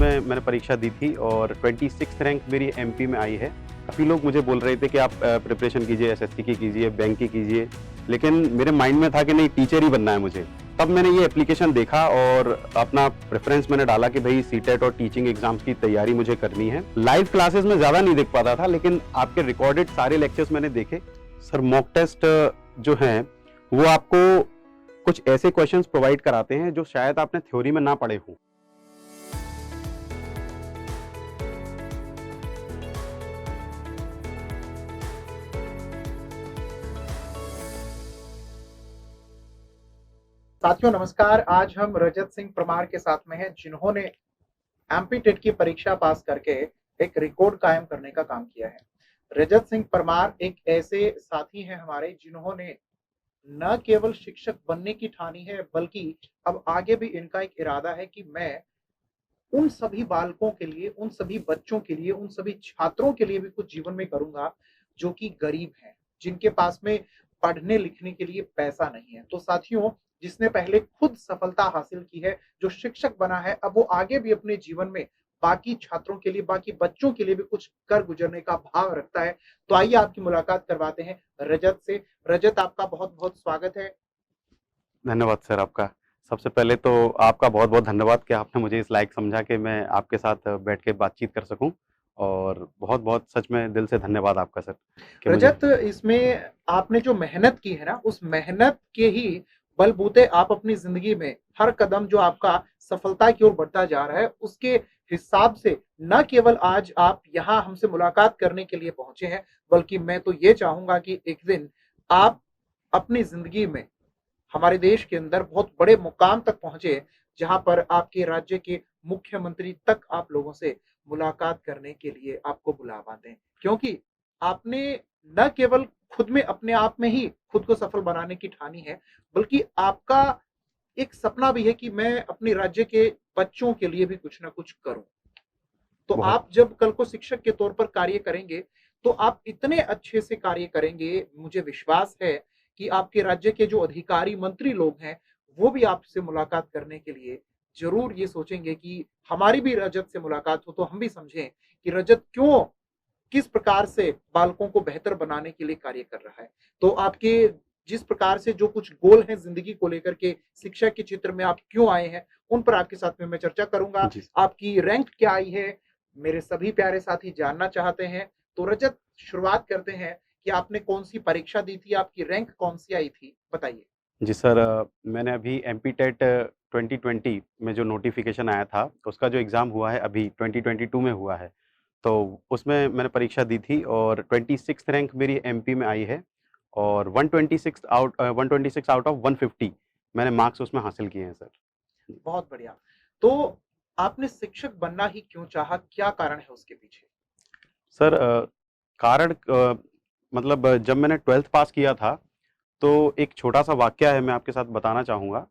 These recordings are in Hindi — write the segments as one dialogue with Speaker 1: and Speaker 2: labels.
Speaker 1: उसमें मैंने परीक्षा दी थी और 26th रैंक मेरी एमपी में आई है। काफ़ी लोग मुझे बोल रहे थे कि आप प्रिपरेशन कीजिए, एसएससी की कीजिए, बैंक की कीजिए, लेकिन मेरे माइंड में था कि नहीं, टीचर ही बनना है मुझे। तब मैंने ये एप्लीकेशन देखा और अपना प्रेफ़रेंस मैंने डाला कि भई सीटेट और टीचिंग एग्ज़ाम्स की तैयारी मुझे करनी है। लाइव क्लासेस में ज़्यादा नहीं देख पाता था, लेकिन आपके रिकॉर्डेड सारे लेक्चर्स मैंने देखे। सर, मॉक टेस्ट जो हैं, वो आपको कुछ ऐसे क्वेश्चंस प्रोवाइड कराते हैं जो शायद आपने थ्योरी में ना पढ़े हों।
Speaker 2: साथियों नमस्कार। आज हम रजत सिंह परमार के साथ में हैं, जिन्होंने एमपी टेट की परीक्षा पास करके एक रिकॉर्ड कायम करने का काम किया है। रजत सिंह परमार एक ऐसे साथी हैं हमारे, जिन्होंने न केवल शिक्षक बनने की ठानी है, बल्कि अब आगे भी इनका एक इरादा है कि मैं उन सभी बालकों के लिए, उन सभी बच्चों के लिए, उन सभी छात्रों के लिए भी कुछ जीवन में करूंगा जो कि गरीब हैं, जिनके पास में पढ़ने लिखने के लिए पैसा नहीं है। तो साथियों, जिसने पहले खुद सफलता हासिल की है, जो शिक्षक बना है, अब वो आगे भी अपने जीवन में बाकी छात्रों के लिए, बाकी बच्चों के लिए भी कुछ कर गुजरने का भाव रखता है। तो आइए आपकी मुलाकात करवाते हैं रजत से। रजत, आपका बहुत बहुत स्वागत है।
Speaker 1: धन्यवाद सर आपका। सबसे पहले तो आपका बहुत-बहुत धन्यवाद कि आपने मुझे इस लायक समझा कि मैं आपके साथ बैठ के बातचीत कर सकूँ, और बहुत-बहुत सच में दिल से धन्यवाद आपका सर कि मुझे।
Speaker 2: रजत, इसमें आपने जो मेहनत की है ना, उस मेहनत के ही बलबूते आप अपनी जिंदगी में हर कदम जो आपका सफलता की ओर बढ़ता जा रहा है, उसके हिसाब से न केवल आज आप यहाँ हमसे मुलाकात करने के लिए पहुंचे हैं, बल्कि मैं तो ये चाहूंगा कि एक दिन आप अपनी जिंदगी में हमारे देश के अंदर बहुत बड़े मुकाम तक पहुंचे, जहां पर आपके राज्य के मुख्यमंत्री तक आप लोगों से मुलाकात करने के लिए आपको बुलावा दें। क्योंकि आपने न केवल खुद में, अपने आप में ही खुद को सफल बनाने की ठानी है, बल्कि आपका एक सपना भी है कि मैं अपने राज्य के बच्चों के लिए भी कुछ ना कुछ करूं। तो
Speaker 1: बहुत
Speaker 2: आप जब कल को शिक्षक के तौर पर कार्य करेंगे, तो आप इतने अच्छे से कार्य करेंगे, मुझे विश्वास है कि आपके राज्य के जो अधिकारी मंत्री लोग हैं, वो भी आपसे मुलाकात करने के लिए जरूर ये सोचेंगे कि हमारी भी रजत से मुलाकात हो, तो हम भी समझें कि रजत क्यों, किस प्रकार से बालकों को बेहतर बनाने के लिए कार्य कर रहा है। तो आपके जिस प्रकार से जो कुछ गोल हैं जिंदगी को लेकर के, शिक्षा के क्षेत्र में आप क्यों आए हैं, उन पर आपके साथ में मैं चर्चा करूंगा।
Speaker 1: जी।
Speaker 2: आपकी रैंक क्या आई है, मेरे सभी प्यारे साथी जानना चाहते हैं। तो रजत, शुरुआत करते हैं कि आपने कौन सी परीक्षा दी थी, आपकी रैंक कौन सी आई थी, बताइए।
Speaker 1: जी सर, मैंने अभी एमपी टेट 2020 में जो नोटिफ़िकेशन आया था, उसका जो एग्ज़ाम हुआ है अभी 2022 में हुआ है। तो उसमें मैंने परीक्षा दी थी और 26th रैंक मेरी एमपी में आई है, और 126 आउट ऑफ 150 मैंने मार्क्स उसमें हासिल किए हैं सर।
Speaker 2: बहुत बढ़िया। तो आपने शिक्षक बनना ही क्यों चाहा, क्या कारण है उसके पीछे?
Speaker 1: सर, कारण मतलब जब मैंने 12th पास किया था, तो एक छोटा-सा वाक़या है, मैं आपके साथ बताना चाहूँगा।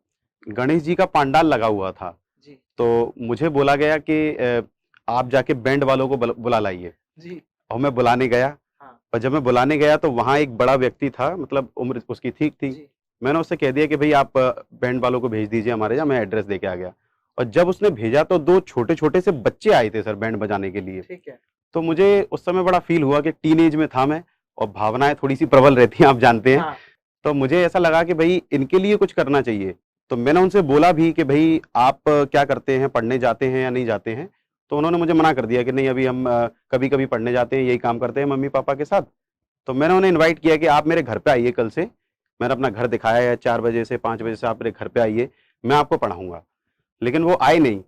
Speaker 1: गणेश जी का पंडाल लगा हुआ था,
Speaker 2: जी।
Speaker 1: तो मुझे बोला गया कि आप जाके बैंड वालों को बुला लाइए,
Speaker 2: जी।
Speaker 1: और मैं बुलाने गया।
Speaker 2: हाँ।
Speaker 1: और जब मैं बुलाने गया तो वहाँ एक बड़ा व्यक्ति था, मतलब उम्र उसकी ठीक थी।
Speaker 2: जी।
Speaker 1: मैंने उससे कह दिया कि भई आप बैंड वालों को भेज दीजिए हमारे यहाँ, मैं एड्रेस दे के आ गया। और जब उसने भेजा तो 2 छोटे-छोटे से बच्चे आए थे सर बैंड बजाने के लिए।
Speaker 2: ठीक है।
Speaker 1: तो मुझे उस समय बड़ा फ़ील हुआ कि टीनेज में था मैं, और भावनाएँ थोड़ी-सी प्रबल रहती हैं, आप जानते हैं।
Speaker 2: हाँ।
Speaker 1: तो मुझे ऐसा लगा कि भई इनके लिए कुछ करना चाहिए। तो मैंने उनसे बोला भी कि भई आप क्या करते हैं, पढ़ने जाते हैं या नहीं जाते हैं? तो उन्होंने मुझे मना कर दिया कि नहीं, अभी हम कभी-कभी पढ़ने जाते हैं, यही काम करते हैं मम्मी-पापा के साथ। तो मैंने उन्हें इनवाइट किया कि आप मेरे घर पे आइए कल से। मैंने अपना घर दिखाया है, 4 बजे से 5 बजे से आप मेरे घर पे आइए, मैं आपको पढ़ाऊँगा। लेकिन वो आए नहीं,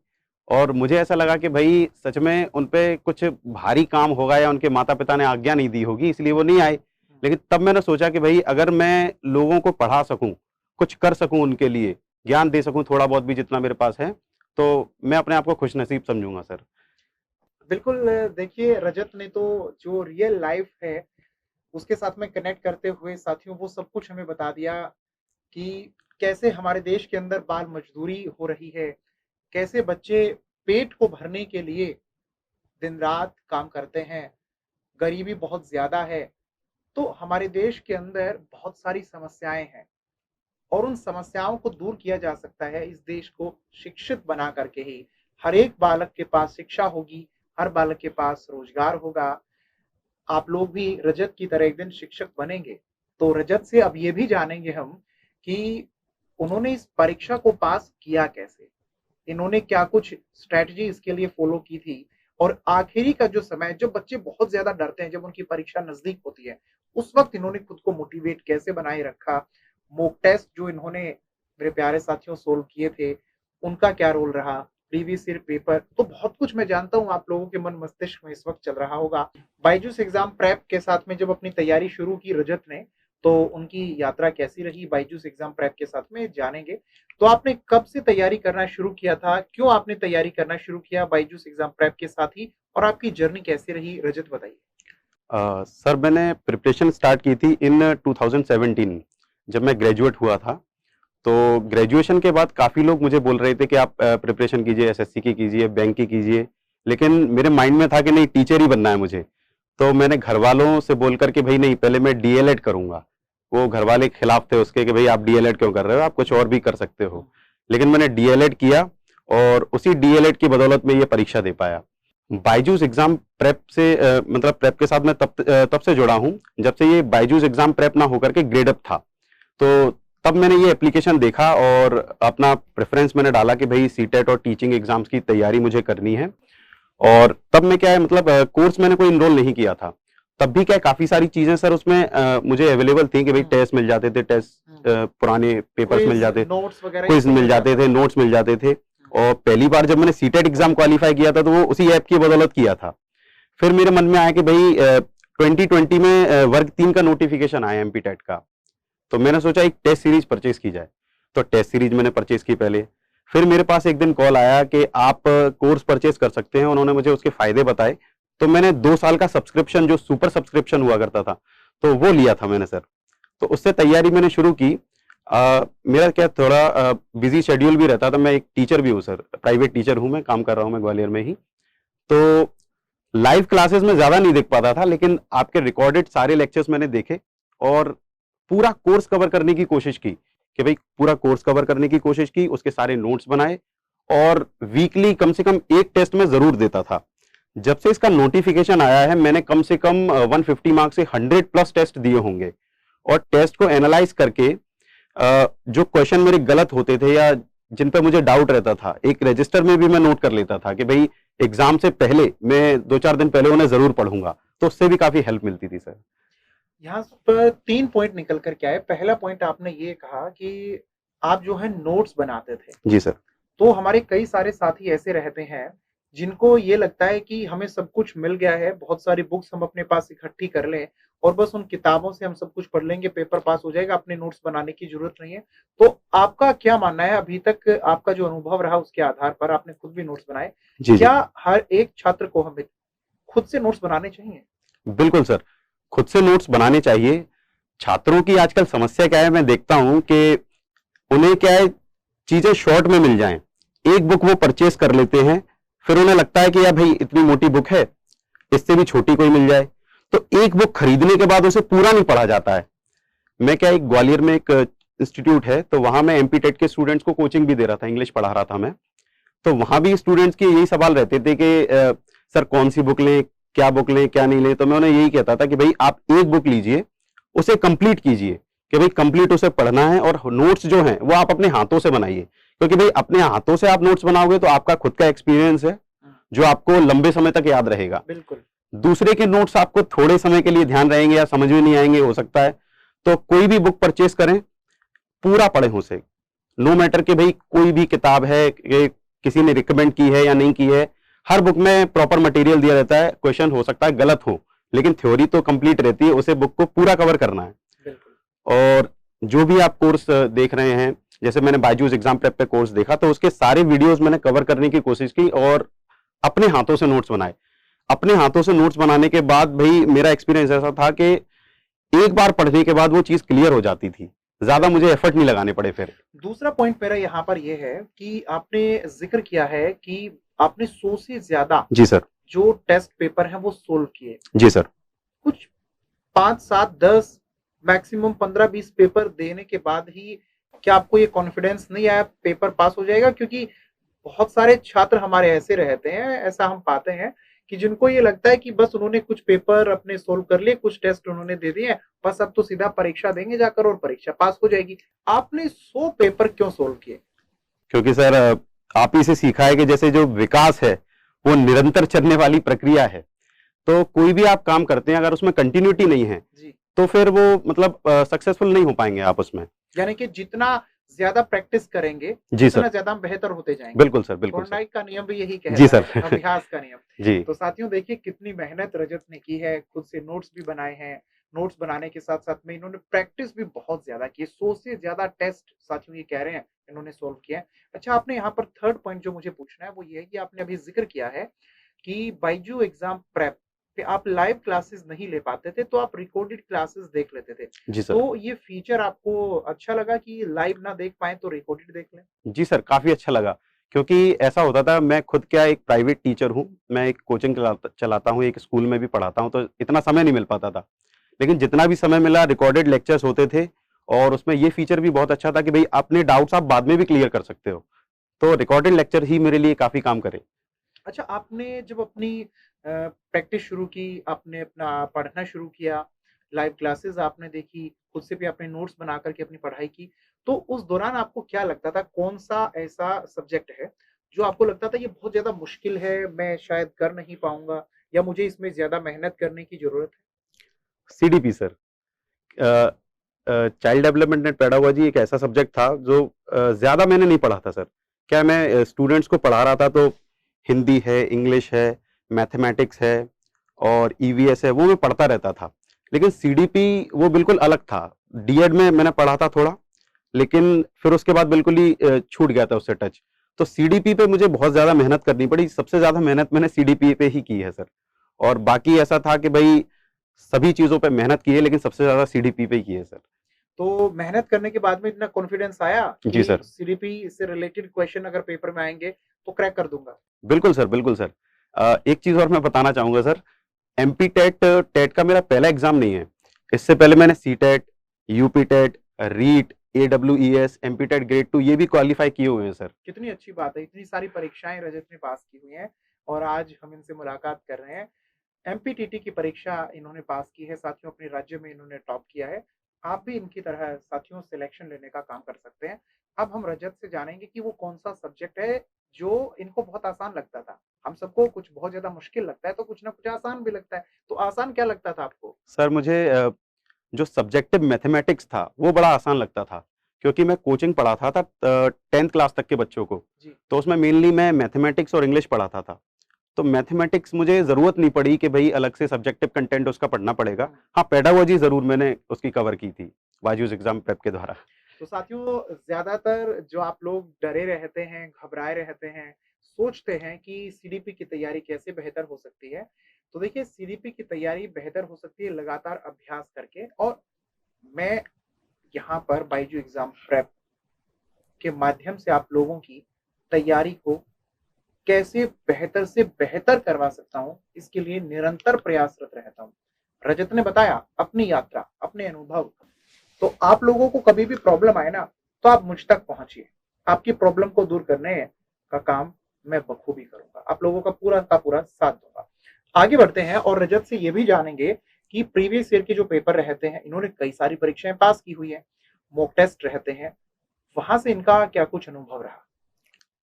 Speaker 1: और मुझे ऐसा लगा कि भई सच में उन पे कुछ भारी काम होगा, या उनके माता-पिता ने आज्ञा नहीं दी होगी, इसलिए वो नहीं आए। लेकिन तब मैंने सोचा कि भई अगर मैं लोगों को पढ़ा सकूँ, कुछ कर सकूँ उनके लिए, ज्ञान दे सकूँ थोड़ा बहुत भी जितना मेरे पास है, तो मैं अपने आप को खुशनसीब समझूँगा सर।
Speaker 2: बिल्कुल। देखिए, रजत ने तो जो रियल लाइफ है उसके साथ में कनेक्ट करते हुए साथियों वो सब कुछ हमें बता दिया कि कैसे हमारे देश के अंदर बाल मजदूरी हो रही है, कैसे बच्चे पेट को भरने के लिए दिन रात काम करते हैं, गरीबी बहुत ज्यादा है। तो हमारे देश के अंदर बहुत सारी समस्याएं हैं, और उन समस्याओं को दूर किया जा सकता है इस देश को शिक्षित बना करके ही। हर एक बालक के पास शिक्षा होगी, हर बालक के पास रोजगार होगा। आप लोग भी रजत की तरह एक दिन शिक्षक बनेंगे। तो रजत से अब ये भी जानेंगे हम कि उन्होंने इस परीक्षा को पास किया कैसे? इन्होंने क्या कुछ स्ट्रैटेजी इसके लिए फॉलो की थी? और आखिरी का जो समय जब बच्चे बहुत ज़्यादा डरते हैं, जब उनकी परीक्षा नज़दीक होती है, उस वक़्त इन्होंने खुद को मोटिवेट कैसे बनाए रखा? मॉक टेस्ट जो इन्होंने मेरे प्यारे साथियों सोल्व किए थे, उनका क्या रोल रहा? प्रीवियस ईयर पेपर, तो बहुत कुछ मैं जानता हूँ आप लोगों के मन मस्तिष्क में इस वक़्त चल रहा होगा। बायजूस एग्ज़ाम प्रेप के साथ में जब अपनी तैयारी शुरू की रजत ने, तो उनकी यात्रा कैसी रही बायजूस एग्ज़ाम प्रेप के साथ में जानेंगे। तो आपने कब से तैयारी करना शुरू किया था? क्यों आपने तैयारी करना शुरू किया बायजूस एग्ज़ाम प्रेप के साथ ही और आपकी जर्नी कैसी रही? रजत बताइए।
Speaker 1: सर मैंने प्रिपरेशन स्टार्ट की थी इन 2017 जब मैं ग्रेजुएट हुआ था। तो ग्रेजुएशन के बाद काफ़ी लोग मुझे बोल रहे थे कि आप प्रिपरेशन कीजिए, एसएससी की कीजिए, बैंक की कीजिए, लेकिन मेरे माइंड में था कि नहीं, टीचर ही बनना है मुझे। तो मैंने घर वालों से बोल कर के भाई नहीं, पहले मैं डीएलएड करूंगा। वो घर वाले खिलाफ थे उसके कि भाई आप डीएलएड क्यों कर रहे हो, आप कुछ और भी कर सकते हो। लेकिन मैंने डीएलएड किया और उसी डीएलएड की बदौलत में ये परीक्षा दे पाया। बायजूस एग्जाम प्रेप से मतलब प्रेप के साथ मैं तब से जुड़ा हूँ जब से ये बायजूस एग्जाम प्रेप ना होकर के ग्रेड अप था। तो तब मैंने ये एप्लीकेशन देखा और अपना प्रेफरेंस मैंने डाला कि भाई सीटेट और टीचिंग एग्जाम्स की तैयारी मुझे करनी है। और तब मैं क्या है मतलब कोर्स मैंने कोई इनरोल नहीं किया था। तब भी क्या है, काफी सारी चीजें सर उसमें मुझे अवेलेबल थी कि भाई टेस्ट मिल जाते थे, टेस्ट पुराने पेपर्स मिल जाते,
Speaker 2: नोट्स वगैरह
Speaker 1: क्विज मिल जाते थे, नोट्स मिल जाते थे। और पहली बार जब मैंने सीटेट एग्जाम क्वालिफाई किया था तो वो उसी ऐप की बदौलत किया था। फिर मेरे मन में आया कि भाई 2020 में वर्ग 3 का नोटिफिकेशन आया एमपी टेट का। तो मैंने सोचा एक टेस्ट सीरीज परचेज की जाए। तो टेस्ट सीरीज मैंने परचेज की पहले। फिर मेरे पास एक दिन कॉल आया कि आप कोर्स परचेज कर सकते हैं, उन्होंने मुझे उसके फायदे बताए। तो मैंने 2 साल का सब्सक्रिप्शन, जो सुपर सब्सक्रिप्शन हुआ करता था, तो वो लिया था मैंने सर। तो उससे तैयारी मैंने शुरू की। मेरा क्या थोड़ा बिजी शेड्यूल भी रहता था। मैं एक टीचर भी हूँ सर, प्राइवेट टीचर हूँ, मैं काम कर रहा हूँ मैं ग्वालियर में ही। तो लाइव क्लासेस में ज्यादा नहीं देख पाता था, लेकिन आपके रिकॉर्डेड सारे लेक्चर्स मैंने देखे और पूरा कोर्स कवर करने की कोशिश की कि भाई पूरा कोर्स कवर करने की कोशिश की, उसके सारे नोट्स बनाए और वीकली कम से कम एक टेस्ट में जरूर देता था। जब से इसका नोटिफिकेशन आया है मैंने कम से कम 150 मार्क्स से 100+ टेस्ट दिए होंगे। और टेस्ट को एनालाइज करके जो क्वेश्चन मेरे गलत होते थे या जिन पर मुझे डाउट रहता था, एक रजिस्टर में भी मैं नोट कर लेता था कि भाई एग्जाम से पहले मैं 2-4 दिन पहले उन्हें जरूर पढ़ूंगा। तो उससे भी काफी हेल्प मिलती थी सर।
Speaker 2: यहाँ पर 3 पॉइंट निकल कर के आए। पहला पॉइंट आपने ये कहा कि आप जो है नोट्स बनाते थे।
Speaker 1: जी सर।
Speaker 2: तो हमारे कई सारे साथी ऐसे रहते हैं जिनको ये लगता है कि हमें सब कुछ मिल गया है, बहुत सारी बुक्स हम अपने पास इकट्ठी कर लें और बस उन किताबों से हम सब कुछ पढ़ लेंगे, पेपर पास हो जाएगा, अपने नोट्स बनाने की ज़रूरत नहीं है। तो आपका क्या मानना है, अभी तक आपका जो अनुभव रहा उसके आधार पर आपने खुद भी नोट्स बनाए,
Speaker 1: जी जी।
Speaker 2: क्या हर एक छात्र को हमें खुद से नोट्स बनाने चाहिए?
Speaker 1: बिल्कुल सर, खुद से नोट्स बनाने चाहिए। छात्रों की आजकल समस्या क्या है, मैं देखता हूं कि उन्हें क्या है, चीजें शॉर्ट में मिल जाएं। एक बुक वो परचेस कर लेते हैं, फिर उन्हें लगता है कि यार भाई इतनी मोटी बुक है, इससे भी छोटी कोई मिल जाए। तो एक बुक खरीदने के बाद उसे पूरा नहीं पढ़ा जाता है। मैं क्या, एक ग्वालियर में एक इंस्टीट्यूट है, तो वहां मैं एमपी टेट के स्टूडेंट्स को कोचिंग भी दे रहा था, इंग्लिश पढ़ा रहा था मैं। तो वहां भी स्टूडेंट्स के यही सवाल रहते थे कि सर कौन सी बुक लें, क्या बुक लें, क्या नहीं लें। तो मैं उन्हें यही कहता था कि भाई आप एक बुक लीजिए, उसे कंप्लीट कीजिए, कि भाई कंप्लीट उसे पढ़ना है और नोट्स जो हैं वो आप अपने हाथों से बनाइए। क्योंकि भाई अपने हाथों से आप नोट्स बनाओगे तो आपका खुद का एक्सपीरियंस है जो आपको लंबे समय तक याद रहेगा।
Speaker 2: बिल्कुल।
Speaker 1: दूसरे के नोट्स आपको थोड़े समय के लिए ध्यान रहेंगे या समझ में नहीं आएंगे, हो सकता है। तो कोई भी बुक परचेस करें, पूरा पढ़ें उसे। नो मैटर कि भाई कोई भी किताब है कि किसी ने रिकमेंड की है या नहीं की है, हर बुक में प्रॉपर मटेरियल दिया रहता है। क्वेश्चन हो सकता है गलत हो, लेकिन थ्योरी तो कंप्लीट रहती है, उसे बुक को पूरा कवर करना है।
Speaker 2: बिल्कुल।
Speaker 1: और जो भी आप कोर्स देख रहे हैं, जैसे मैंने बायजूस एग्जाम प्रेप पे कोर्स देखा, तो उसके सारे वीडियोस मैंने कवर करने की कोशिश की और अपने हाथों से नोट्स बनाए। अपने हाथों से नोट्स बनाने के बाद भाई मेरा एक्सपीरियंस ऐसा था कि एक बार पढ़ने के बाद वो चीज क्लियर हो जाती थी, ज्यादा मुझे एफर्ट नहीं लगाने पड़े फिर।
Speaker 2: दूसरा पॉइंट मेरा यहाँ पर यह है कि आपने जिक्र किया है कि आपने 100 से ज्यादा
Speaker 1: जी सर।
Speaker 2: जो टेस्ट पेपर हैं वो सोल्व किए।
Speaker 1: जी सर।
Speaker 2: कुछ 5, 7, 10 मैक्सिमम 15-20 पेपर देने के बाद ही क्या आपको ये कॉन्फिडेंस नहीं आया पेपर पास हो जाएगा? क्योंकि बहुत सारे छात्र हमारे ऐसे रहते हैं, ऐसा हम पाते हैं कि जिनको ये लगता है कि बस उन्होंने कुछ पेपर अपने सोल्व कर लिए, कुछ टेस्ट उन्होंने दे दिए, बस अब तो सीधा परीक्षा देंगे जाकर और परीक्षा पास हो जाएगी। आपने 100 पेपर क्यों सोल्व किए?
Speaker 1: क्योंकि सर आप ही से सीखा है कि जैसे जो विकास है वो निरंतर चलने वाली प्रक्रिया है। तो कोई भी आप काम करते हैं अगर उसमें कंटिन्यूटी नहीं है
Speaker 2: जी।
Speaker 1: तो फिर वो मतलब सक्सेसफुल नहीं हो पाएंगे आप उसमें।
Speaker 2: यानी कि जितना ज्यादा प्रैक्टिस करेंगे,
Speaker 1: जी
Speaker 2: उतना
Speaker 1: सर,
Speaker 2: ज्यादा हम बेहतर होते जाएंगे।
Speaker 1: बिल्कुल सर, बिल्कुल सर।
Speaker 2: थॉर्नडाइक का नियम भी यही
Speaker 1: जी
Speaker 2: कहता
Speaker 1: सर।
Speaker 2: है, अभ्यास का नियम।
Speaker 1: जी।
Speaker 2: तो साथियों देखिए कितनी मेहनत रजत ने की है, खुद से नोट्स भी बनाए हैं। नोट्स बनाने के साथ-साथ में इन्होंने प्रैक्टिस भी बहुत ज़्यादा की है। 100 से ज़्यादा टेस्ट साथियों ये कह रहे हैं, इन्होंने सॉल्व किया है। अच्छा, आपने यहाँ पर थर्ड पॉइंट जो मुझे पूछना है वो ये है कि आपने अभी ज़िक्र किया है कि बायजू एग्ज़ाम प्रेप पे आप लाइव क्लासेस नहीं ले पाते थे, तो आप रिकॉर्डेड क्लासेस देख लेते थे।
Speaker 1: जी सर।
Speaker 2: तो ये फीचर आपको अच्छा लगा कि लाइव ना देख पाएँ तो रिकॉर्डेड देख लें?
Speaker 1: जी सर, काफ़ी अच्छा लगा क्योंकि ऐसा होता था मैं खुद क्या एक प्राइवेट टीचर हूँ, मैं एक कोचिंग चलाता हूँ, एक स्कूल में भी पढ़ाता हूँ, तो इतना समय नहीं मिल पाता था। लेकिन जितना भी समय मिला रिकॉर्डेड लेक्चर्स होते थे और उसमें ये फीचर भी बहुत अच्छा था कि भई अपने डाउट्स आप बाद में भी क्लियर कर सकते हो। तो रिकॉर्डेड लेक्चर ही मेरे लिए काफ़ी काम करे।
Speaker 2: अच्छा, आपने जब अपनी प्रैक्टिस शुरू की, आपने अपना पढ़ना शुरू किया, लाइव क्लासेस आपने देखी, खुद से भी आपने नोट्स बना कर के अपनी पढ़ाई की, तो उस दौरान आपको क्या लगता था कौन-सा ऐसा सब्जेक्ट है, जो आपको लगता था ये बहुत ज़्यादा मुश्किल है, मैं शायद कर नहीं पाऊँगा या मुझे इसमें ज़्यादा मेहनत करने की ज़रूरत है?
Speaker 1: CDP sir. Child development and pedagogy एक ऐसा सब्जेक्ट था जो ज़्यादा मैंने नहीं पढ़ा था सर। क्या मैं स्टूडेंट्स को पढ़ा रहा था तो हिंदी है, इंग्लिश है, मैथमेटिक्स है और ईवीएस है, वो मैं पढ़ता रहता था। लेकिन सीडीपी वो बिल्कुल अलग था। डीएड में मैंने पढ़ा था थोड़ा, लेकिन फिर उसके बाद बिल्कुल ही छूट गया था उससे टच। तो सीडीपी पे मुझे बहुत ज़्यादा मेहनत करनी पड़ी, सबसे ज़्यादा मेहनत मैंने सीडीपी पे ही की है सर। और बाकी ऐसा था कि भई सभी चीज़ों पे मेहनत की है लेकिन सबसे ज़्यादा सीडीपी पे ही की है सर।
Speaker 2: तो मेहनत करने के बाद में इतना कॉन्फिडेंस आया
Speaker 1: जी
Speaker 2: कि
Speaker 1: सर।
Speaker 2: सीडीपी से रिलेटेड क्वेश्चन अगर पेपर में आएँगे, तो क्रैक कर दूँगा?
Speaker 1: बिल्कुल सर, बिल्कुल सर। एक चीज़ और मैं बताना चाहूँगा सर, एमपी टेट टेट का मेरा पहला एग्ज़ाम नहीं है। इससे पहले मैंने CTET, UP TET, REET, AWES, MP TET grade 2 ये भी क्वालीफाई किए हुए हैं सर।
Speaker 2: कितनी अच्छी बात है, इतनी सारी परीक्षाएँ रजत ने पास की हुई हैं और आज हम इनसे मुलाकात कर रहे हैं। एमपीटीटी की परीक्षा इन्होंने पास की है, साथियों अपने राज्य में इन्होंने टॉप किया है। आप भी इनकी तरह साथियों सिलेक्शन लेने का काम कर सकते हैं। अब हम रजत से जानेंगे कि वो कौन-सा सब्जेक्ट है जो इनको बहुत आसान लगता था। हम सबको कुछ बहुत ज़्यादा मुश्किल लगता है, तो कुछ ना कुछ आसान भी लगता है। तो आसान क्या लगता था आपको?
Speaker 1: सर मुझे जो सब्जेक्टिव मैथमेटिक्स था, वो बड़ा आसान लगता था, क्योंकि मैं कोचिंग पढ़ाता था 10th क्लास तक के बच्चों को।
Speaker 2: जी।
Speaker 1: तो उसमें मेनली मैं मैथमेटिक्स और इंग्लिश पढ़ाता था। तो मैथमेटिक्स मुझे ज़रूरत नहीं पड़ी कि भई अलग से सब्जेक्टिव कंटेंट उसका पढ़ना पड़ेगा।
Speaker 2: हुँ।
Speaker 1: हाँ, पेडागोजी ज़रूर मैंने उसकी कवर की थी, बायजूस एग्ज़ाम प्रेप के द्वारा।
Speaker 2: तो साथियों ज़्यादातर जो आप लोग डरे रहते हैं, घबराए रहते हैं, सोचते हैं कि सीडीपी की तैयारी कैसे बेहतर हो सकती है। तो देखिए सीडीपी की तैयारी बेहतर हो सकती है लगातार अभ्यास करके और मैं यहाँ पर बायजू एग्ज़ाम प्रेप के माध्यम से आप लोगों की तैयारी को कैसे बेहतर से बेहतर करवा सकता हूँ, इसके लिए निरंतर प्रयासरत रहता हूँ। रजत ने बताया अपनी यात्रा, अपने अनुभव। तो आप लोगों को कभी भी प्रॉब्लम आए ना, तो आप मुझ तक पहुँचिए। आपकी प्रॉब्लम को दूर करने का काम मैं बखूबी करूँगा। आप लोगों का पूरा साथ दूँगा। आगे बढ़ते हैं और रजत से ये भी जानेंगे कि प्रीवियस ईयर के जो पेपर रहते हैं, इन्होंने कई सारी परीक्षाएँ पास की हुई हैं, मॉक टेस्ट रहते हैं, वहाँ से इनका क्या कुछ अनुभव रहा?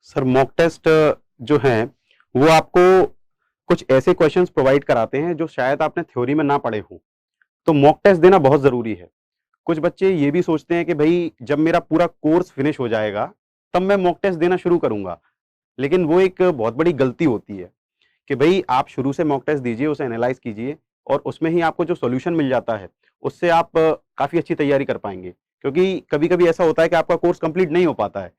Speaker 1: सर मॉक टेस्ट जो हैं, वो आपको कुछ ऐसे क्वेश्चंस प्रोवाइड कराते हैं जो शायद आपने थ्योरी में ना पढ़े हों। तो मॉक टेस्ट देना बहुत ज़रूरी है। कुछ बच्चे ये भी सोचते हैं कि भई जब मेरा पूरा कोर्स फिनिश हो जाएगा, तब मैं मॉक टेस्ट देना शुरू करूँगा। लेकिन वो एक बहुत बड़ी गलती होती है कि भई आप शुरू से मॉक टेस्ट दीजिए, उसे एनालाइज़ कीजिए और उसमें ही आपको जो सॉल्यूशन मिल जाता है, उससे आप काफ़ी अच्छी तैयारी कर पाएँगे। क्योंकि कभी-कभी ऐसा होता है कि आपका कोर्स कंप्लीट नहीं हो पाता है,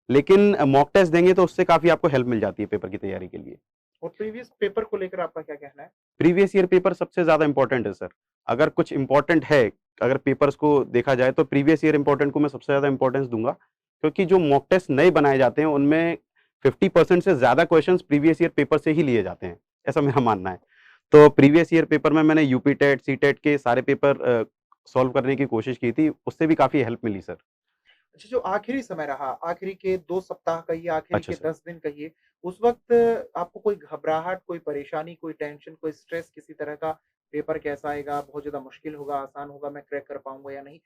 Speaker 1: लेकिन मॉक टेस्ट देंगे तो उससे काफ़ी आपको हेल्प मिल जाती है पेपर की तैयारी के लिए।
Speaker 2: और प्रीवियस पेपर को लेकर आपका क्या कहना है?
Speaker 1: प्रीवियस ईयर पेपर सबसे ज़्यादा इम्पोर्टेंट है सर। अगर कुछ इम्पोर्टेंट है, अगर पेपर्स को देखा जाए तो प्रीवियस ईयर इम्पोर्टेंट को मैं सबसे ज़्यादा इम्पोर्टेंस दूँगा, क्योंकि जो मॉक टेस्ट नए बनाए जाते हैं उनमें 50% से ज़्यादा क्वेश्चंस प्रीवियस ईयर पेपर से ही लिए जाते हैं, ऐसा मेरा मानना है। तो प्रीवियस ईयर पेपर में मैंने यूपी टेट, सी टेट के सारे पेपर सॉल्व करने की कोशिश की थी, उससे भी काफ़ी हेल्प मिली सर।
Speaker 2: अच्छा, जो आखिरी समय रहा, आखिरी के 2 सप्ताह कहिए, आखिरी
Speaker 1: अच्छा
Speaker 2: के
Speaker 1: सर।
Speaker 2: 10 दिन कहिए, उस वक़्त आपको कोई घबराहट, कोई परेशानी, कोई टेंशन, कोई स्ट्रेस किसी तरह का, पेपर कैसा आएगा, बहुत ज़्यादा मुश्किल होगा, आसान होगा, मैं क्रैक कर पाऊँगा या नहीं?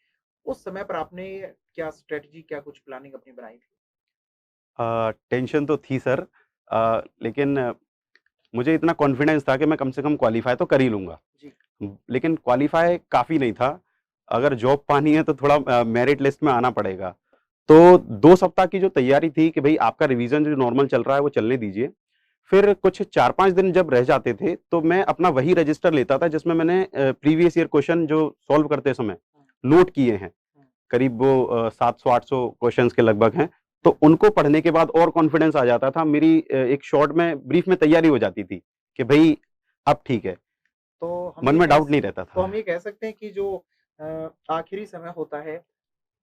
Speaker 2: उस समय पर आपने क्या स्ट्रैटेजी, क्या कुछ प्लानिंग अपनी बनाई थी?
Speaker 1: टेंशन तो थी सर, लेकिन मुझे इतना कॉन्फिडेंस था कि मैं कम से कम क्वालीफाई तो कर ही लूँगा।
Speaker 2: जी।
Speaker 1: लेकिन क्वालीफाई काफ़ी नहीं था। अगर जॉब पानी है तो थोड़ा मेरिट लिस्ट में आना पड़ेगा। तो 2 सप्ताह की जो तैयारी थी कि भई आपका रिवीज़न जो नॉर्मल चल रहा है वो चलने दीजिए। फिर कुछ 4-5 दिन जब रह जाते थे तो मैं अपना वही रजिस्टर लेता था जिसमें मैंने प्रीवियस ईयर क्वेश्चन जो सॉल्व करते समय
Speaker 2: हुँ,
Speaker 1: नोट किए हैं।
Speaker 2: हुँ।
Speaker 1: करीब वो 700-800 क्वेश्चन्स के लगभग हैं। तो उनको पढ़ने के बाद और कॉन्फिडेंस आ जाता था। मेरी एक शॉर्ट में ब्रीफ में तैयारी हो जाती थी कि भई अब ठीक है।
Speaker 2: तो हम
Speaker 1: मन
Speaker 2: ये
Speaker 1: में
Speaker 2: कह
Speaker 1: डाउट
Speaker 2: स
Speaker 1: नहीं रहता
Speaker 2: तो
Speaker 1: था।
Speaker 2: हम ये कह सकते हैं कि जो आखिरी समय होता है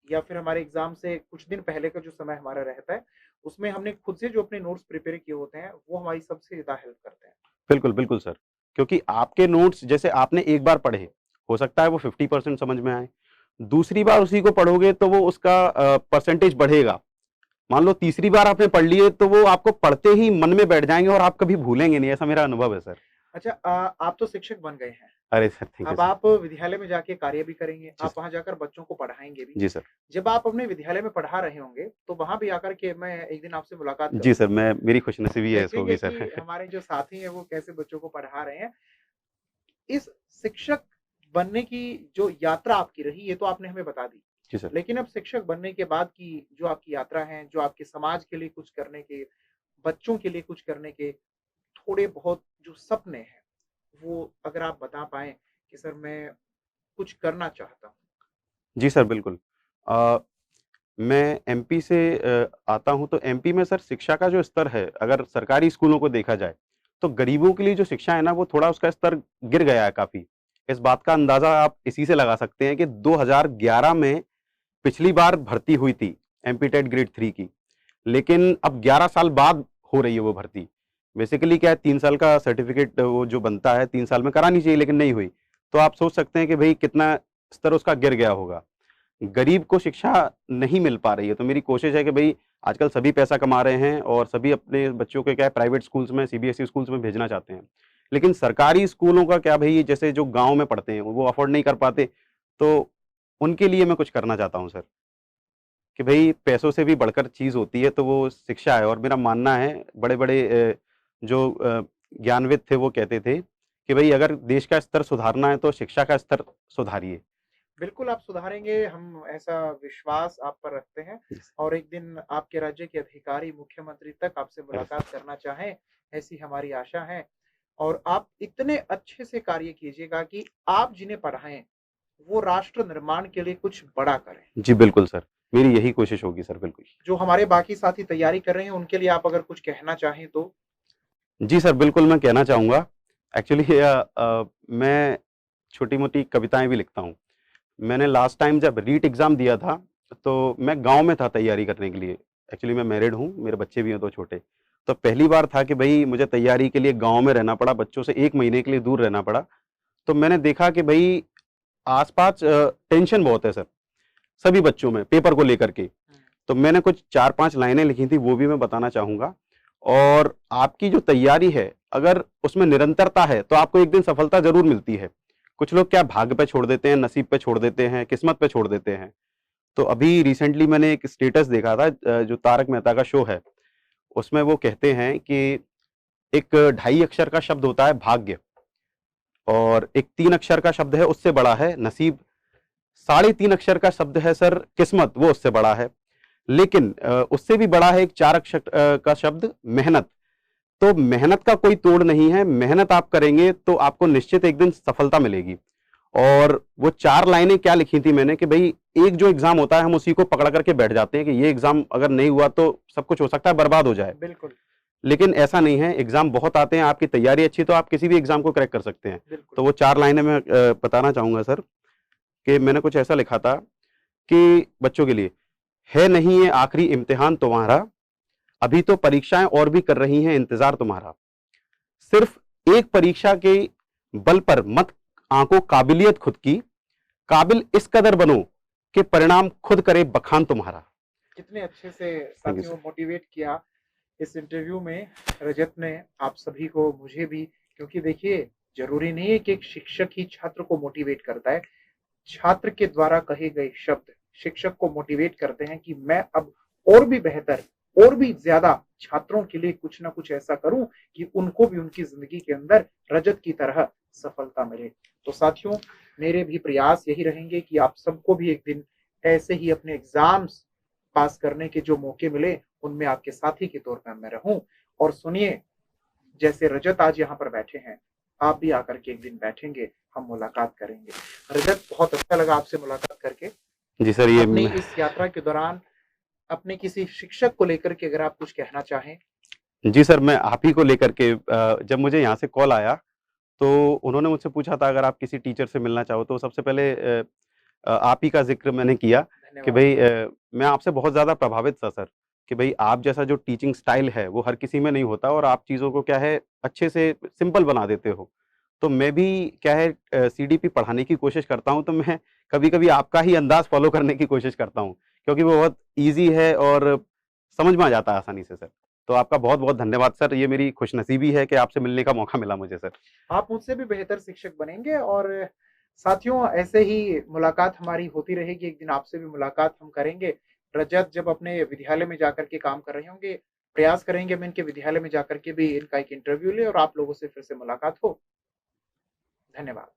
Speaker 2: या फिर हमारे एग्ज़ाम से कुछ दिन पहले का जो समय हमारा रहता है, उसमें हमने खुद से जो अपने नोट्स प्रिपेयर किए होते हैं, वो हमारी सबसे ज़्यादा हेल्प करते हैं।
Speaker 1: बिल्कुल, बिल्कुल सर। क्योंकि आपके नोट्स जैसे आपने एक बार पढ़े, हो सकता है वो 50% समझ में आए। दूसरी बार उसी को पढ़ोगे तो वो उसका परसेंटेज बढ़ेगा। मान लो तीसरी बार आपने पढ़ लिए तो वो आपको पढ़ते ही मन में बैठ जाएँगे और आप कभी भूलेंगे नहीं, ऐसा मेरा अनुभव है सर।
Speaker 2: अच्छा, आप तो शिक्षक बन गए हैं।
Speaker 1: अरे सर, थैंक यू
Speaker 2: अब
Speaker 1: सर।
Speaker 2: आप विद्यालय में जाके कार्य भी करेंगे,
Speaker 1: जी
Speaker 2: आप
Speaker 1: सर।
Speaker 2: वहाँ जाकर बच्चों को पढ़ाएँगे भी।
Speaker 1: जी सर।
Speaker 2: जब आप अपने विद्यालय में पढ़ा रहे होंगे, तो वहाँ भी आकर के मैं एक दिन आपसे मुलाकात
Speaker 1: जी सर,
Speaker 2: करूँगा।
Speaker 1: मैं मेरी खुशनसीबी है
Speaker 2: देखेंगे
Speaker 1: होगी
Speaker 2: कि
Speaker 1: सर।
Speaker 2: हमारे जो साथी हैं, वो कैसे बच्चों को पढ़ा रहे हैं। इस शिक्षक बनने की जो यात्रा आपकी रही, ये तो आपने हमें बता दी।
Speaker 1: जी सर।
Speaker 2: लेकिन अब शिक्षक बनने के बाद की जो आपकी यात्रा है, जो आपके समाज के लिए कुछ करने के, बच्चों के लिए कुछ करने के थोड़े बहुत जो सपने हैं, वो अगर आप बता पाएँ कि सर मैं कुछ करना चाहता हूँ।
Speaker 1: जी सर, बिल्कुल। अ, मैं एमपी से आता हूँ तो एमपी में सर शिक्षा का जो स्तर है, अगर सरकारी स्कूलों को देखा जाए, तो गरीबों के लिए जो शिक्षा है ना, वो थोड़ा उसका स्तर गिर गया है काफ़ी। इस बात का अंदाज़ा आप इसी से लगा सकते हैं कि 2011 में पिछली बार भर्ती हुई थी एमपी टेट ग्रेड 3 की, लेकिन अब 11 साल बाद हो रही है वो भर्ती। बेसिकली क्या है 3 साल का सर्टिफ़िकेट वो जो बनता है 3 साल में करानी चाहिए लेकिन नहीं हुई। तो आप सोच सकते हैं कि भई कितना स्तर उसका गिर गया होगा। गरीब को शिक्षा नहीं मिल पा रही है, तो मेरी कोशिश है कि भई आजकल सभी पैसा कमा रहे हैं और सभी अपने बच्चों को क्या है प्राइवेट स्कूल्स में, सीबीएसई स्कूल्स में भेजना चाहते हैं। लेकिन सरकारी स्कूलों का क्या भई जैसे जो गाँव में पढ़ते हैं, वो अफ़ोर्ड नहीं कर पाते, तो उनके लिए मैं कुछ करना चाहता हूँ सर, कि भई पैसों से भी बढ़कर चीज़ होती है, तो वो शिक्षा है और मेरा मानना है बड़े-बड़े जो ज्ञानविद थे वो कहते थे कि भई अगर देश का स्तर सुधारना है, तो शिक्षा का स्तर सुधारिए।
Speaker 2: बिल्कुल आप सुधारेंगे, हम ऐसा विश्वास आप पर रखते हैं
Speaker 1: यस।
Speaker 2: और एक दिन आपके राज्य के अधिकारी, मुख्यमंत्री तक आपसे
Speaker 1: अरे सर!
Speaker 2: मुलाकात करना चाहें, ऐसी हमारी आशा है। और आप इतने अच्छे से कार्य कीजिएगा कि आप जिन्हें पढ़ाएँ, वो राष्ट्र निर्माण के लिए कुछ बड़ा करें।
Speaker 1: जी, बिल्कुल सर। मेरी यही कोशिश होगी सर, बिल्कुल।
Speaker 2: जो हमारे बाकी साथी तैयारी कर रहे हैं, उनके लिए आप अगर कुछ कहना चाहें तो?
Speaker 1: जी सर, बिल्कुल मैं कहना चाहूँगा। एक्चुअली मैं छोटी-मोटी कविताएँ भी लिखता हूँ। मैंने लास्ट टाइम जब रीट एग्ज़ाम दिया था, तो मैं गाँव में था तैयारी करने के लिए। एक्चुअली मैं मैरिड हूँ, मेरे बच्चे भी हैं 2 छोटे। तो पहली बार था कि भई मुझे तैयारी के लिए गाँव में रहना पड़ा, बच्चों से 1 महीने के लिए दूर रहना पड़ा। तो मैंने देखा कि भई आस-पास टेंशन बहुत है सर, सभी बच्चों में पेपर को लेकर के।
Speaker 2: हुँ।
Speaker 1: तो मैंने कुछ 4-5 लाइनें लिखी थी, वो भी मैं बताना चाहूँगा। और आपकी जो तैयारी है, अगर उसमें निरंतरता है, तो आपको एक दिन सफलता ज़रूर मिलती है। कुछ लोग क्या भाग्य पे छोड़ देते हैं, नसीब पे छोड़ देते हैं, किस्मत पे छोड़ देते हैं। तो अभी रिसेंटली मैंने एक स्टेटस देखा था जो तारक मेहता का शो है, उसमें वो कहते हैं कि एक ढाई अक्षर का शब्द होता है भाग्य और एक 3 अक्षर का शब्द है, उससे बड़ा है नसीब। साढ़े 3 अक्षर का शब्द है सर किस्मत, वो उससे बड़ा है। लेकिन उससे भी बड़ा है एक 4 अक्षर का शब्द मेहनत। तो मेहनत का कोई तोड़ नहीं है, मेहनत आप करेंगे तो आपको निश्चित एक दिन सफलता मिलेगी। और वो 4 लाइनें क्या लिखी थी मैंने कि भई एक जो एग्ज़ाम होता है हम उसी को पकड़ कर के बैठ जाते हैं कि ये एग्ज़ाम अगर नहीं हुआ तो सब कुछ हो सकता है बर्बाद हो जाए।
Speaker 2: बिल्कुल,
Speaker 1: लेकिन ऐसा नहीं है, एग्ज़ाम बहुत आते हैं, आपकी तैयारी अच्छी तो आप किसी भी एग्ज़ाम को क्रैक कर सकते हैं।
Speaker 2: बिल्कुल।
Speaker 1: तो वो 4 लाइनें मैं बताना चाहूँगा सर कि मैंने कुछ ऐसा लिखा था कि बच्चों के लिए, है नहीं ये आखिरी इम्तिहान तुम्हारा, अभी तो परीक्षाएँ और भी कर रही हैं इंतज़ार तुम्हारा। सिर्फ एक परीक्षा के बल पर मत आंको काबिलियत खुद की, काबिल इस कदर बनो कि परिणाम खुद करे बखान तुम्हारा।
Speaker 2: कितने अच्छे से
Speaker 1: थैंक यू
Speaker 2: साथियों
Speaker 1: सर।
Speaker 2: मोटिवेट किया इस इंटरव्यू में रजत ने आप सभी को, मुझे भी। क्योंकि देखिए, जरूरी नहीं है कि एक शिक्षक ही छात्र को मोटिवेट करता है। छात्र के द्वारा कहे गए शब्द शिक्षक को मोटिवेट करते हैं कि मैं अब और भी बेहतर, और भी ज्यादा छात्रों के लिए कुछ ना कुछ ऐसा करूं कि उनको भी उनकी जिंदगी के अंदर रजत की तरह सफलता मिले। तो साथियों, मेरे भी प्रयास यही रहेंगे कि आप सबको भी एक दिन ऐसे ही अपने एग्जाम्स पास करने के जो मौके मिले, उनमें आपके साथी के तौर पर मैं रहूं। और सुनिए, जैसे रजत आज यहाँ पर बैठे हैं, आप भी आकर के एक दिन बैठेंगे, हम मुलाकात करेंगे। रजत, बहुत अच्छा लगा आपसे मुलाकात करके।
Speaker 1: जी सर, ये
Speaker 2: अपनी इस यात्रा के दौरान अपने किसी शिक्षक को लेकर के अगर आप कुछ कहना चाहें।
Speaker 1: जी सर, मैं आप ही को लेकर के जब मुझे यहाँ से कॉल आया, तो उन्होंने मुझसे पूछा था अगर आप किसी टीचर से मिलना चाहो, तो सबसे पहले आप ही का ज़िक्र मैंने किया कि
Speaker 2: धन्यवाद।
Speaker 1: भई मैं आपसे बहुत ज़्यादा प्रभावित था सर, कि भई आप जैसा जो टीचिंग स्टाइल है, वो हर किसी में नहीं होता और आप चीज़ों को क्या है अच्छे से सिंपल बना देते हो। तो मैं भी क्या है सीडीपी पढ़ाने की कोशिश करता हूँ, तो मैं कभी-कभी आपका ही अंदाज़ फ़ॉलो करने की कोशिश करता हूँ, क्योंकि वो बहुत ईज़ी है और समझ में आ जाता है आसानी से सर। तो आपका बहुत-बहुत धन्यवाद सर, ये मेरी खुशनसीबी है कि आपसे मिलने का मौका मिला मुझे सर।
Speaker 2: आप मुझसे भी बेहतर शिक्षक बनेंगे। और साथियों, ऐसे ही मुलाकात हमारी होती रहेगी, एक दिन आपसे भी मुलाकात हम करेंगे। रजत जब अपने विद्यालय में जाकर के काम कर रहे होंगे, प्रयास करेंगे मैं इनके विद्यालय में जाकर के भी इनका एक इंटरव्यू ले और आप लोगों से फिर से मुलाकात हो। धन्यवाद।